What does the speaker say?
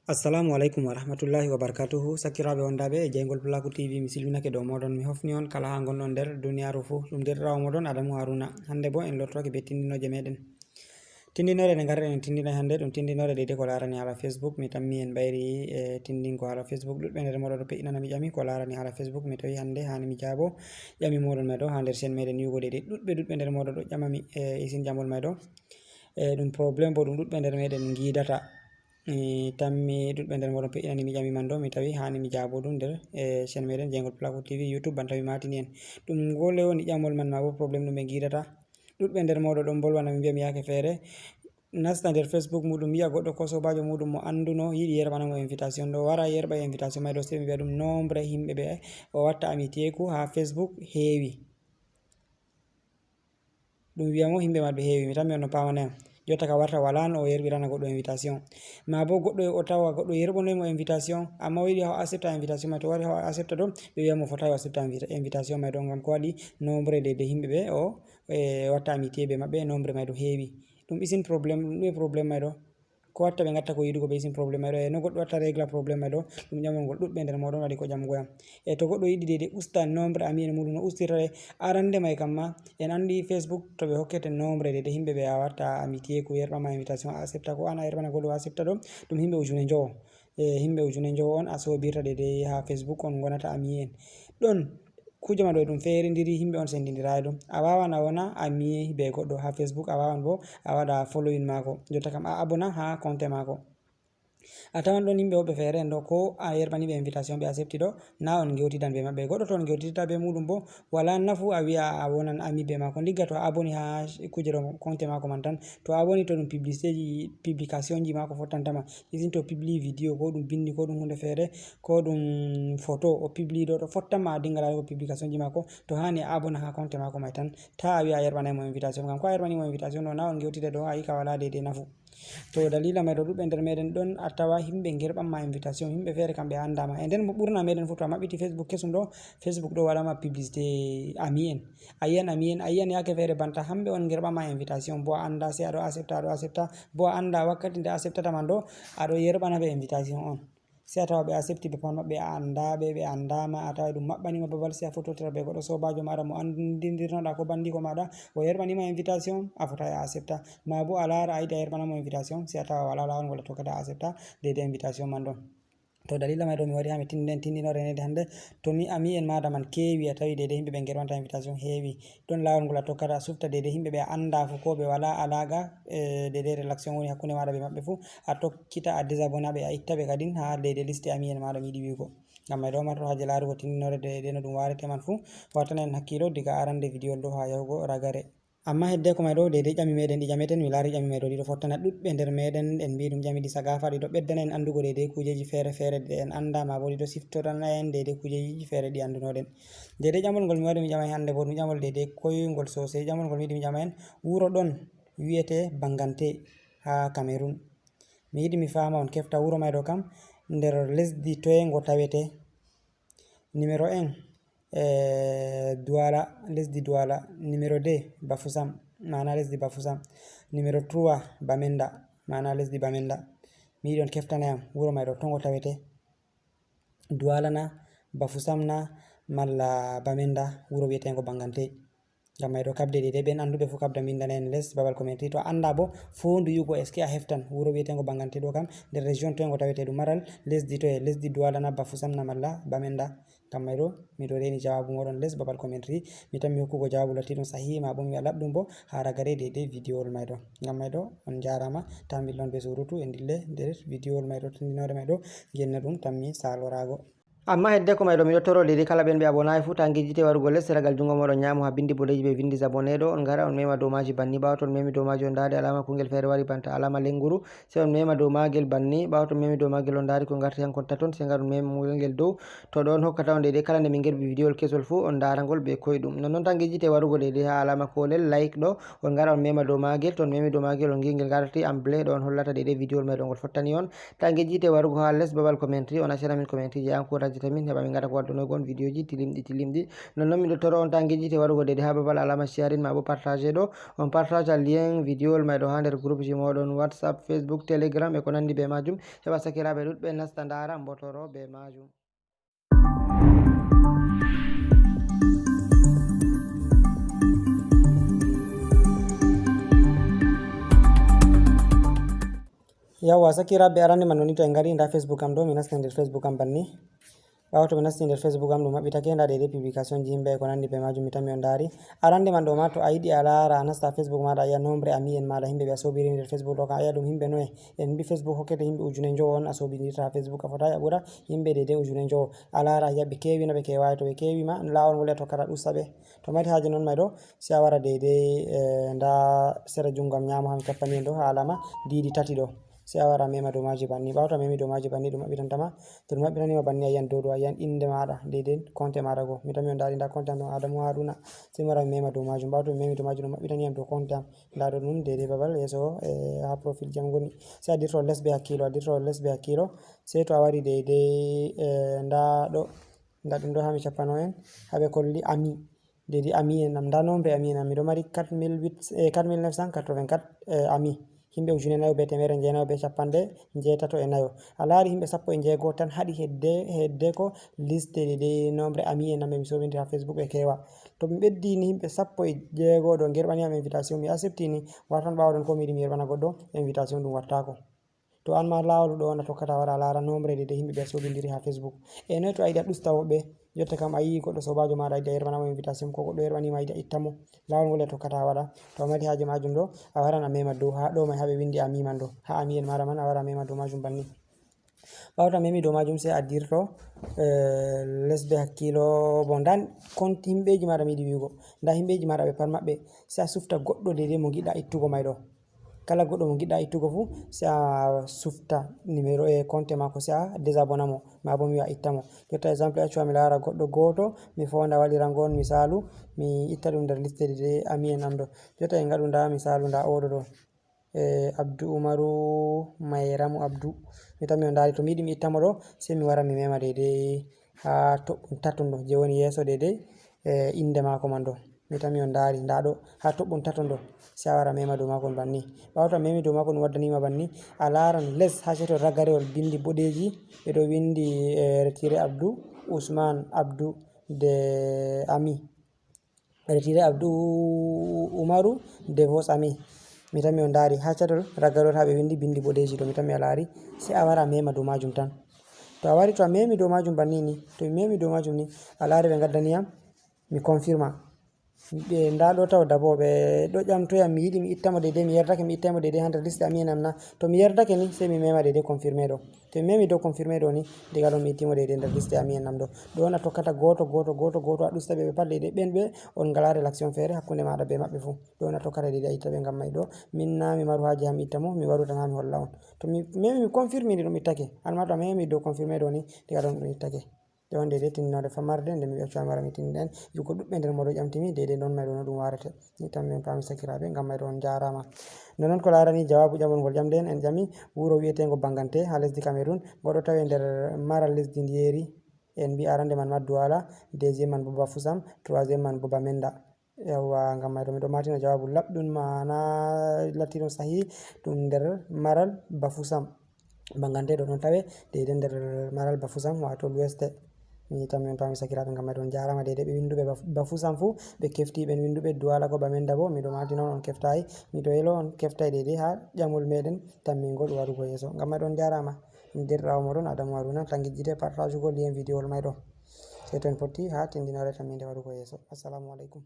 Assalamu alaikum warahmatullahi wabarakatuhu. Sakiraɓe wondaɓe e Jaygol Pulaku TV, mi silminake dow moɗon, mi hofni on kala ha gonɗon nder duniyaru fuu. Ɗum derɗirawo moɗon Adamu Haruna. Hande bo en lortoke be tindinoje meɗen. Tindinore nde garɗen en tindina hande ɗum tindinore deide ko larani hala Facebook. Mi tammi en ɓayri e tindingo hala Facebook. Ɗuɗɓe nder moɗon ɗo pe'inanami ƴami ko larani hala Facebook. Mi tawi hande hani mi jaabo ƴami moɗon meɗo ha nder chaine meɗen yugo deide. Ɗuɗɓe nder moɗon ɗo ƴamami isin jamol meɗo. Ɗum probléme bo ɗum ɗuɗɓe nder meɗen gidata. Tammi ɗuɗɓe nder moɗon pe'inani mi ƴami man ɗo, mi tawi hani mi jaabo ɗum nder chaine meɗen Jaygol Pulaku TV YouTube banta mi matini en. Ɗum gole woni ƴamol man ma bo probléme ɗum ɓe gidata. Ɗuɗɓe nder moɗon ɗon bolwana mi mbiyami yake feere nasta nder Facebook muɗum yi'a goɗɗo ko sobajo muɗum mo anduno yiɗi yerɓanamo invitation ɗo, wara yerɓa invitation may ɗo, sei mi wiya ɗum nombre himɓe ɓe o watta amiteku ha Facebook heewi. Ɗum wiyamo himɓe maɓɓe heewi, mi tammi on no pamanayam. Jotta ka warta wala no o yerɓirana goɗɗo invitation, ma bo goɗɗo o tawa goɗɗo yerɓonoymo invitation amma o yiɗi ha o accepta invitation may, to wari ha o accepta ɗo ɓe wiyamo fotai o accepta invitation may ɗo, ngam ko waɗi nombre de himɓe ɓe o watta amitié be maɓɓe, nombre may ɗo heewi. Ɗum isin probléme, ɗum ɗume probléme may ɗo, ko watta ɓe gatta ko yiɗugo ɓe isin probléme may ɗo, e no goɗɗo watta régla probléme may ɗo. Ɗum ƴamol ngol ɗuɗɓe nder moɗon waɗi ko ƴamgoyam. E to goɗɗo yiɗi deide usta nombre amin muɗum no ustirta ɗe, arande may kamma en andi Facebook to ɓe hokkete nombre deide himɓe ɓe a watta amitié ko yerɓama invitation a accepta, ko an a yerɓana goɗɗo o accepta ɗo, ɗum himɓe ujune njowo. Himɓe ujune njowo on a sobirta deide ha Facebook on gonata ami en. Ɗon kuje ma ɗo ɗum feridiri, himɓe on sendidirayi ɗum. A wawan a wona ami be goɗɗo ha Facebook, a wawan bo a waɗa following mako, jotta kam a abona ha compte mako. A tawan ɗon yimɓe woɓɓe feere en ɗo ko a yerɓani ɓe invitation ɓe accepti ɗo, na on gewtidan be maɓɓe. Goɗɗo to on gewtitata be muɗum bo wala nafu a wi'a a wonan ami be mako. Ndigga to a aboni ha kuje ɗo compte mako man tan, to a aboni to ɗum publicité ji publication ji mako fottantama, isin to publie vidéo ko ɗum bindi ko ɗum hunde feere ko ɗum photo o publie ɗo to fottanma a dinga larugo publication ji mako, to hani a abona ha compte mako may tan, ta a wi'a a yerɓanaymo invitation, ngam ko a yerɓanimo invitation ɗo na on gewtida ɗo, a yika wala deidei nafu. To dalila may ɗo ɗuɗɓe nder meɗen ɗon a tawa himɓe gerɓanma invitation, himɓe feere kamɓe andama, e nden mo ɓurna meɗen fu to a maɓɓiti Facebook kesum ɗo, Facebook ɗo waɗama publicité ami en, a yiyan yake feere banta hamɓe on gerɓanma invitation bo a anda, sei aɗo accepta bo a anda wakkati nde acceptata man ɗo aɗo yerɓana ɓe invitation on, sei a tawa ɓe accepti be pat maɓɓe, a andaɓe ɓe andama, a tawa ɗum maɓɓanima babal, sei a fototira be goɗɗo sobajo maɗa mo andidirnoɗa ko bandiko maɗa o yerɓanima invitation a fotai a accepta, ma bo a lara a yiɗi a yerɓanamo invitation sei a tawa wala lawol ngol a tokkata a accepta deide invitation man ɗon. To dalila may ɗo mi wari ha mi tindinore nede hande, to ni ami en maɗa man kewi a tawi deide himɓe ɓe gerɓanta invitation heewi, ɗon lawol ngol a tokkata a sufta deide himɓe ɓe a anda fu ko ɓe wala alaga deide relation woni hakkunde maɗa be maɓɓe fu, a tokkita a désabonna ɓe, a itta ɓe kadin ha deide liste ami en maɗa mi yiɗi wiugo. Ngam may ɗo marto haje larugo tindinore deide no ɗum warete man fu, wartana en hakkilo diga arande vidéo ɗo ha yahugo ragare. Amma hedde ko may ɗo deide ƴami meɗen ɗi ƴameten, mi lari ƴami may ɗo ɗiɗo fottana ɗuɗɓe nder meɗen, en mbi ɗum ƴami ɗi sagafa, ɗiɗo ɓeddana en andugo deide kujeji feere feere ɗe en anda, ma bo ɗiɗo siftorana en deide kujeji feere ɗi andunoɗen. Deide ƴamol ngol mi wari mi ƴama hande bo ɗum ƴamol deide koyngol sosai. Ƴamol ngol mi yiɗi mi ƴama en, wuro ɗon wiyete Bangante ha Cameroun. Mi yiɗi mi fama on kefta wuro may ɗo kam nder lesdi toye ngo tawete. Numéro 1 Douala, lesdi Douala. Numéro 2 Bafoussam, mana lesdi Bafoussam. Numéro 3 Bamenda, mana lesdi Bamenda. Mi yiɗi on keftanayam wuro may ɗo to ngo tawete, Douala na, Bafoussam na, malla Bamenda, wuro wiyetengo Bangante. Ngam may ɗo kabde deide ɓen anduɓe fu kabda mindana en les babal commentary, to a anda bo fondu yugo est ce que a heftan wuro wiyetengo Bangante ɗo kam nder région toye ngo tawete, ɗum maral lesdi toye, lesdi Douala na, Bafoussam na, malla Bamenda. Ngam may ɗo miɗo reni jawabu moɗon les babal commentary, mi tan mi hokkugo jawabu latiɗum sahihi, ma bo mi wi'a laɓɗum bo ha ragare deide vidéo wol may ɗo. Ngam may ɗo on jarama, tambilon be surutu e dille nder vidéo wol may ɗo tindinore may ɗo genna ɗum tammi salorago. Amma hedde ko may ɗo miɗo toro deide kala ɓen ɓe abonayi fu ta gejjite warugo les ragal jungo moɗon nyamo ha bindi bodeji ɓe vindi 𝑭𝑗𝑛𝐺𝐷 on gara on mema dow maji banni, ɓawa to on memi dow maji on dari alama kungel feere wari banta alama lenguru, sei on mema dow magel banni, ɓawa to on memi dow magel on dari ko garti hankon taton, sei gar on mema ngel dow, to ɗon hokkata on deide kala nde min gerɓi vidéo kesol fu on darangol be koyɗum. Nonnon tan gejjite warugo deide ha alama kolel like ɗo, on gara on mema dow magel, to on memi dow magel on gingel garti amble ɗo on hollata deide vidéo may ɗo ngol fottani on. Ta gejjite warugo ha les babal commentary on accana min commentary je encourage laccata min heɓa min ngada ko waddunogon vidéoji tilimɗi nonnon min ɗo toro on tan gejjite warugo dede ha babal alama sharing ma bo partager ɗo on partage lien vidéo mai ɗo ha nder groupe ji moɗon WhatsApp, Facebook, Telegram e ko nandi be majum heɓa sakiraɓe ɗuɗɓe nasta ndara mbotoro be majum. Yawwa sakiraɓe arande man noni to en gari nda Facebook am ɗo mi nasti nder Facebook am banni. ɓawo to mi nasti nder Facebook am ɗum maɓɓitake nda dede publication ji yimɓe ko nandi be majum mi tammi on dari arande man ɗo ma to a yiɗi a lara a nasta Facebook maɗa a yiya nombre ami en maɗa himɓe ɓe a sobiri nder Facebook ɗo kam a yiya ɗum himɓe noye en mbi Facebook hokkete himɓe 5,000 on a sobidirta ha Facebook a fota yaɓura himɓe dede 5,000 a lara a yiya ɓe kewi na ɓe kewai to ɓe kewi ma lawol ngol tokkata ɗusta ɓe to mari haje non mai ɗo sai a wara dede nda sera jungo am nyamo ha mi tappani en ɗo ha alama didi tati ɗo sai a wara mema dow maji banni ɓawo to a memi dow maji banni ɗum maɓɓitantama to ɗum maɓɓitanima banni a yiyan dow ɗo a yiyan inde maɗa dede compte maɗa go mi tammi on dari nda compte am ɗo Adamu Haruna sai mi wara mi mema dow majum ɓawo to mi memi dow majum ɗum maɓɓitaniyam dow compte am nda ɗo ɗum dede babal yeso ha profil jam goni sai a dirto less be hakkilo sai to a wari dede nda ɗo nda ɗum ɗo ha mi cappano en haɓe kolli ami dede ami en am nda nombre ami en am miɗo mari 4984 ami himɓe 9,994 a laari himɓe 11 tan haɗi hedde ko liste de nombre ami en amɓe mi sobidiri ha Facebook ɓe kewa to mi ɓeddini himɓe 16 ɗo gerɓani am invitation mi acceptini wartan ɓawo ɗon ko mi yiɗi mi yerɓana goɗɗo invitation ɗum wattako to an ma lawol ɗo on a tokkata wara lara nombre de himɓe ɓe sobidiri ha Facebook e noy to a yiɗi a ɗusta woɓɓe jotta kam a yi goɗɗo sobajo maɗa a yiɗi a yerɓanamo invitation ko goɗɗo yerɓanima a yiɗi a ittamo lawol ngol a tokkata waɗa to a mari haje majum ɗo a waran a mema dow ha ɗo mai haɓe windi ami man ɗo ha ami en maɗa man a wara a mema dow majum banni ɓawo to a memi dow majum sai a dirto less be hakkilo bon nda himɓeji maɗa mi yiɗi wiugo nda himɓeji maɗa ɓe pat maɓɓe sai a sufta goɗɗo dede mo giɗɗa ittugo mai ɗo kala goɗɗo mo giɗɗa ittugo fu sai a sufta numéro e compte mako sai a désabonnamo ma bo mi wi'a ittamo jotta exemple accuwa mi lara goɗɗo goto mi fonda waɗira ngon misalu mi itta ɗum nder liste de ami en am ɗo jotta en gaɗu nda misalu nda oɗo ɗo Abdou Umaru Mairamu Abdou mi tammi on dari to mi yiɗi mi ittamo ɗo sai mi wara mi mema dede ha toɓɓum taton ɗo je woni yeso dede inde mako man ɗo mi tammi on dari nda ɗo ha toɓɓum taton ɗo sai a wara mema dow makon banni ɓawo to a memi dow makon ɗum waddanima banni a laran less ha seto ragarewol bindi boɗeji ɓeɗo windi retiré Abdou Ousmane Abdou de ami retiré Abdou Umaru 𝑭𝑨𝑚𝑦 ami mi tammi on dari ha catol ragarewol ha ɓe windi bindi boɗeji ɗo mi tammi a lari sai a wara a mema dow majum tan to a wari to a memi dow majum banni ni to mi memi dow majum ni a lari ɓe gaddaniyam mi confirma ɓe nda ɗo taw dabo ɓe ɗo ƴamtoyam mi yiɗi mi ittamo dede mi yerdake mi ittamo dede ha nder liste ami en am na to mi yerdake ni sai mi mema dede confirmé ɗo to mi memi dow confirmé ɗo ni diga ɗon mi ittimo dede nder liste ami en am ɗo ɗon a tokkata goto a ɗusta ɓe pat dede ɓen ɓe on ngala relation feere hakkunde maɗa be maɓɓe fu ɗon a tokkata dede a itta ɓe ngam mai ɗo min na mi maru haje ha mi ittamo mi waru tan ha mi holla on to mi memi mi confirmini ɗum ittake an ma to a memi dow confirmé ɗo ni diga ɗon ɗum ittake ɗe on dede tindinore famarde nde mi accuwa mi wara mi tindinen yugo ɗuɓɓe nder moɗo ƴamtimi dede non mai ɗo no ɗum warete ni tan min pami sakiraɓe ngam mai ɗo on jarama nonon ko larani jawabu ƴamol ngol ƴamde en ƴami wuro wi'etego Bangante ha lesdi Cameroun goɗo tawe nder maral lesdi Ndiyeri en mbi arande man Madouala deuxiéme man bo 𝑭𝑨𝑚𝑣𝑒 troisiéme man bo Bamenda yawwa ngam mai ɗo miɗo matina jawabu labɗum mana latino sahi ɗum nder maral 𝑭𝑨𝑚𝑣𝑒 Bangante ɗo ɗon tawe dede nder maral 𝑭𝑨𝑚𝑣𝑒 wato l'ouest mi tammi on pami sakiraɓe ngam mai ɗon jarama dede ɓe winduɓe 𝑭𝑨𝑚𝑣𝑒 fu ɓe kefti ɓe winduɓe Douala ko Bamenda bo miɗo matina on keftayi miɗo yelo on keftai dede ha ƴamol meɗen tammingol warugo yeso ngam mai ɗon jarama derɗirawo moɗon Adamu Haruna tan gejjite partage go lien vidéo mai ɗo sai to en potti ha tindinore tamminde warugo yeso. Assalamu alaikum.